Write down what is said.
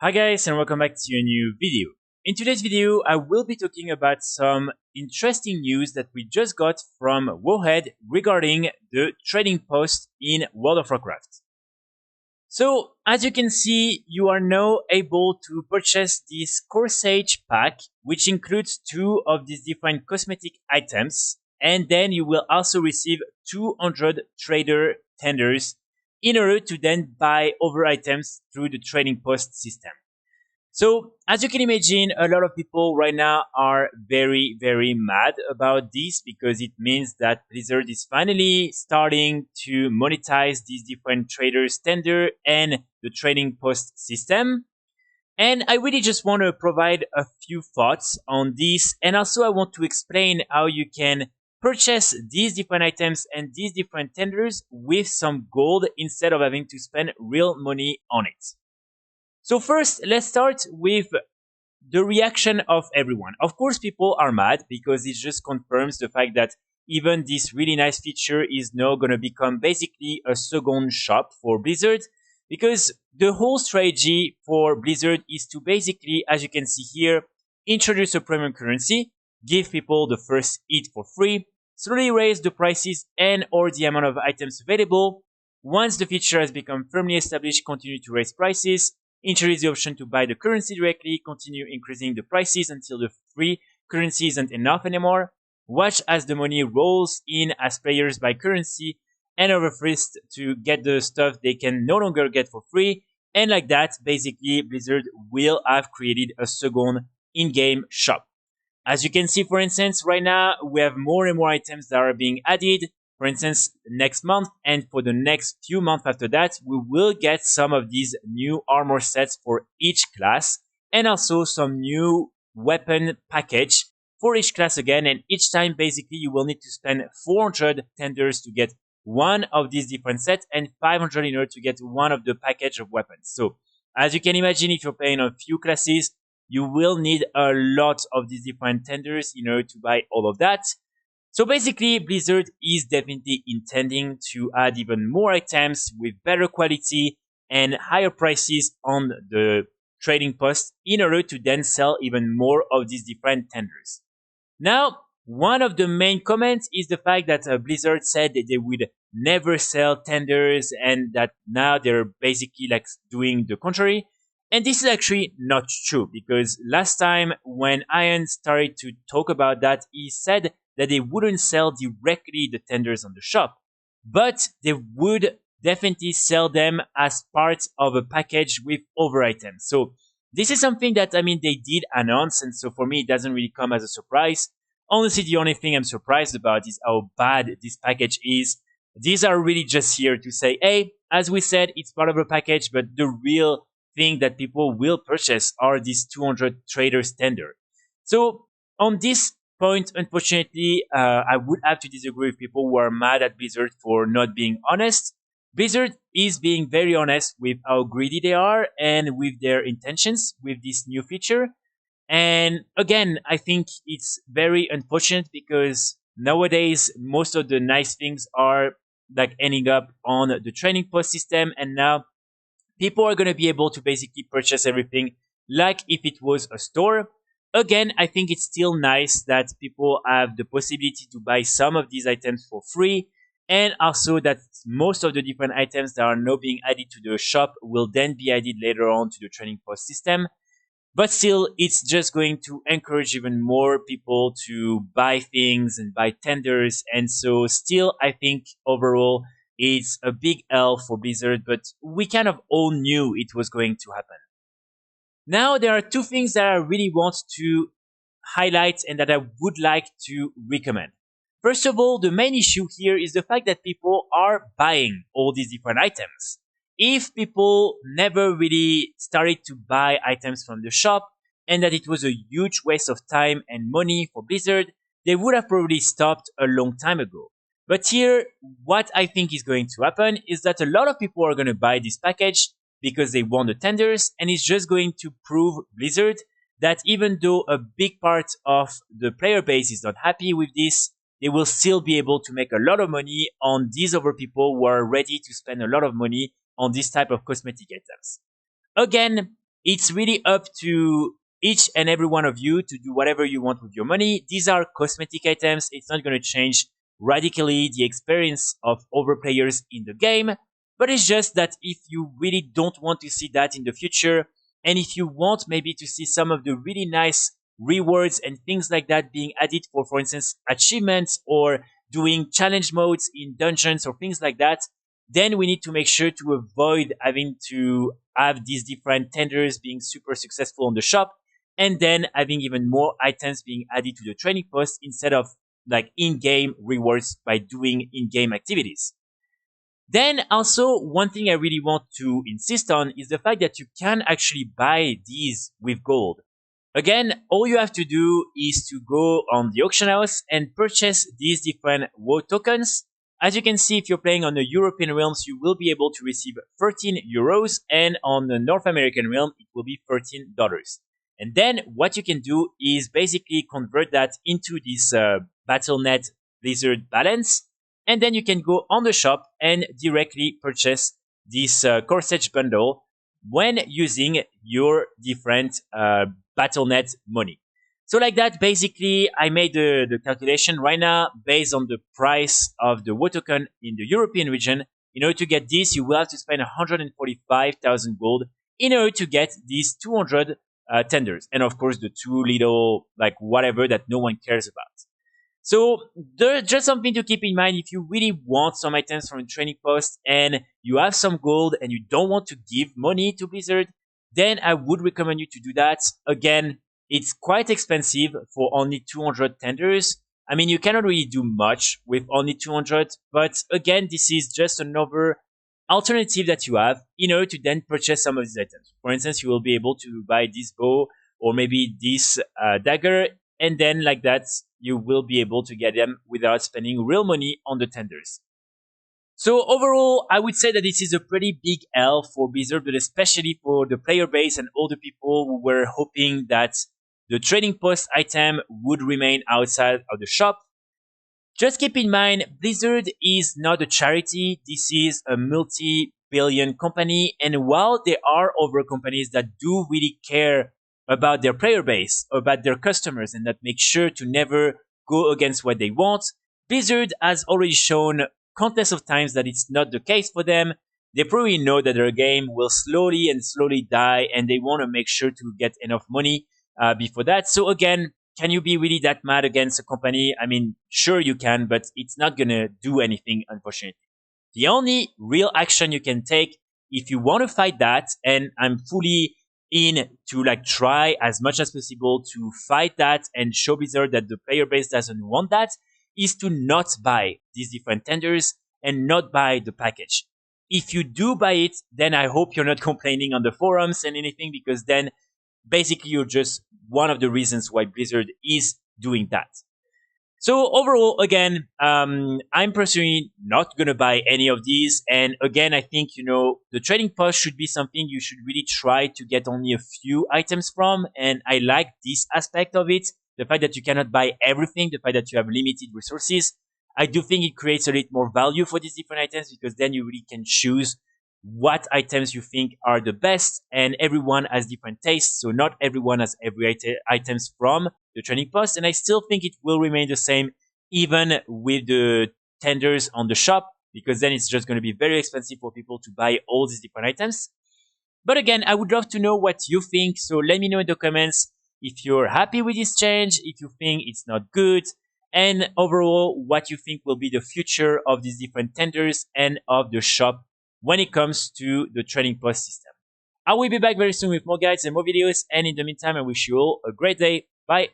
Hi guys and welcome back to a new video. In today's video, I will be talking about some interesting news that we just got from WoW regarding the trading post in World of Warcraft. So, as you can see, you are now able to purchase this Corsage pack, which includes 2 of these different cosmetic items, and then you will also receive 200 trader tenders in order to then buy other items through the trading post system. So, as you can imagine, a lot of people right now are very mad about this because it means that Blizzard is finally starting to monetize these different traders tender and the trading post system. And I really just want to provide a few thoughts on this. And also I want to explain how you can purchase these different items and these different tenders with some gold instead of having to spend real money on it. So first, let's start with the reaction of everyone. Of course, people are mad because it just confirms the fact that even this really nice feature is now going to become basically a second shop for Blizzard, because the whole strategy for Blizzard is to basically, as you can see here, introduce a premium currency, give people the first hit for free, slowly raise the prices and or the amount of items available. Once the feature has become firmly established, continue to raise prices, introduce the option to buy the currency directly, continue increasing the prices until the free currency isn't enough anymore. Watch as the money rolls in as players buy currency and overfist to get the stuff they can no longer get for free. And like that, basically, Blizzard will have created a second in-game shop. As you can see, for instance, right now, we have more and more items that are being added. For instance, next month and for the next few months after that, we will get some of these new armor sets for each class and also some new weapon package for each class again. And each time, basically, you will need to spend 400 tenders to get one of these different sets and 500 in order to get one of the package of weapons. So as you can imagine, if you're playing on a few classes, you will need a lot of these different tenders in order to buy all of that. So basically, Blizzard is definitely intending to add even more items with better quality and higher prices on the trading post in order to then sell even more of these different tenders. Now, one of the main comments is the fact that Blizzard said that they would never sell tenders and that now they're basically like doing the contrary. And this is actually not true because last time when Ian started to talk about that, he said that they wouldn't sell directly the tenders on the shop, but they would definitely sell them as part of a package with other items. So this is something that, they did announce. And so for me, it doesn't really come as a surprise. Honestly, the only thing I'm surprised about is how bad this package is. These are really just here to say, hey, as we said, it's part of a package, but the real thing that people will purchase are these 200 traders tender. So on this point, unfortunately, I would have to disagree with people who are mad at Blizzard for not being honest. Blizzard is being very honest with how greedy they are and with their intentions with this new feature. And again, I think it's very unfortunate because nowadays most of the nice things are like ending up on the training post system, and now people are going to be able to basically purchase everything like if it was a store. Again, I think it's still nice that people have the possibility to buy some of these items for free, and also that most of the different items that are now being added to the shop will then be added later on to the training post system. But still, it's just going to encourage even more people to buy things and buy tenders. And so still, I think overall, it's a big L for Blizzard, but we kind of all knew it was going to happen. Now, there are 2 things that I really want to highlight and that I would like to recommend. First of all, the main issue here is the fact that people are buying all these different items. If people never really started to buy items from the shop and that it was a huge waste of time and money for Blizzard, they would have probably stopped a long time ago. But here, what I think is going to happen is that a lot of people are going to buy this package because they want the tenders, and it's just going to prove Blizzard that even though a big part of the player base is not happy with this, they will still be able to make a lot of money on these other people who are ready to spend a lot of money on this type of cosmetic items. Again, It's really up to each and every one of you to do whatever you want with your money. These are cosmetic items. It's not going to change radically the experience of other players in the game. But it's just that if you really don't want to see that in the future, and if you want maybe to see some of the really nice rewards and things like that being added for instance, achievements or doing challenge modes in dungeons or things like that, then we need to make sure to avoid having to have these different tenders being super successful on the shop and then having even more items being added to the trading post instead of like in-game rewards by doing in-game activities. Then also one thing I really want to insist on is the fact that you can actually buy these with gold. Again, all you have to do is to go on the auction house and purchase these different WoW tokens. As you can see, if you're playing on the European realms, you will be able to receive 13 euros, and on the North American realm, it will be $13. And then what you can do is basically convert that into this Battle.net Blizzard balance, and then you can go on the shop and directly purchase this Corsage bundle when using your different Battle.net money. So like that, basically, I made the calculation right now based on the price of the WoW token in the European region. In order to get this, you will have to spend 145,000 gold in order to get these 200 tenders. And of course, the two little, like whatever that no one cares about. So there's just something to keep in mind if you really want some items from a trading post and you have some gold and you don't want to give money to Blizzard, then I would recommend you to do that. Again, it's quite expensive for only 200 tenders. I mean, you cannot really do much with only 200, but again, this is just another alternative that you have in order to then purchase some of these items. For instance, you will be able to buy this bow or maybe this dagger, and then like that, you will be able to get them without spending real money on the tenders. So overall, I would say that this is a pretty big L for Blizzard, but especially for the player base and all the people who were hoping that the trading post item would remain outside of the shop. Just keep in mind, Blizzard is not a charity. This is a multi-billion company. And while there are other companies that do really care about their player base, about their customers, and that make sure to never go against what they want, Blizzard has already shown countless of times that it's not the case for them. They probably know that their game will slowly and slowly die, and they want to make sure to get enough money before that. So again, can you be really that mad against a company? I mean, sure you can, but it's not gonna do anything, unfortunately. The only real action you can take if you want to fight that, and I'm fully in to like try as much as possible to fight that and show Blizzard that the player base doesn't want that, is to not buy these different tenders and not buy the package. If you do buy it, then I hope you're not complaining on the forums and anything, because then basically you're just one of the reasons why Blizzard is doing that. So overall, again, I'm personally not going to buy any of these. And again, I think, the trading post should be something you should really try to get only a few items from. And I like this aspect of it. The fact that you cannot buy everything, the fact that you have limited resources. I do think it creates a little more value for these different items, because then you really can choose what items you think are the best, and everyone has different tastes, so not everyone has every items from the trading post, and I still think it will remain the same even with the tenders on the shop, because then it's just going to be very expensive for people to buy all these different items. But again, I would love to know what you think, so let me know in the comments if you're happy with this change, if you think it's not good, and overall what you think will be the future of these different tenders and of the shop when it comes to the trading post system. I will be back very soon with more guides and more videos, and in the meantime, I wish you all a great day. Bye!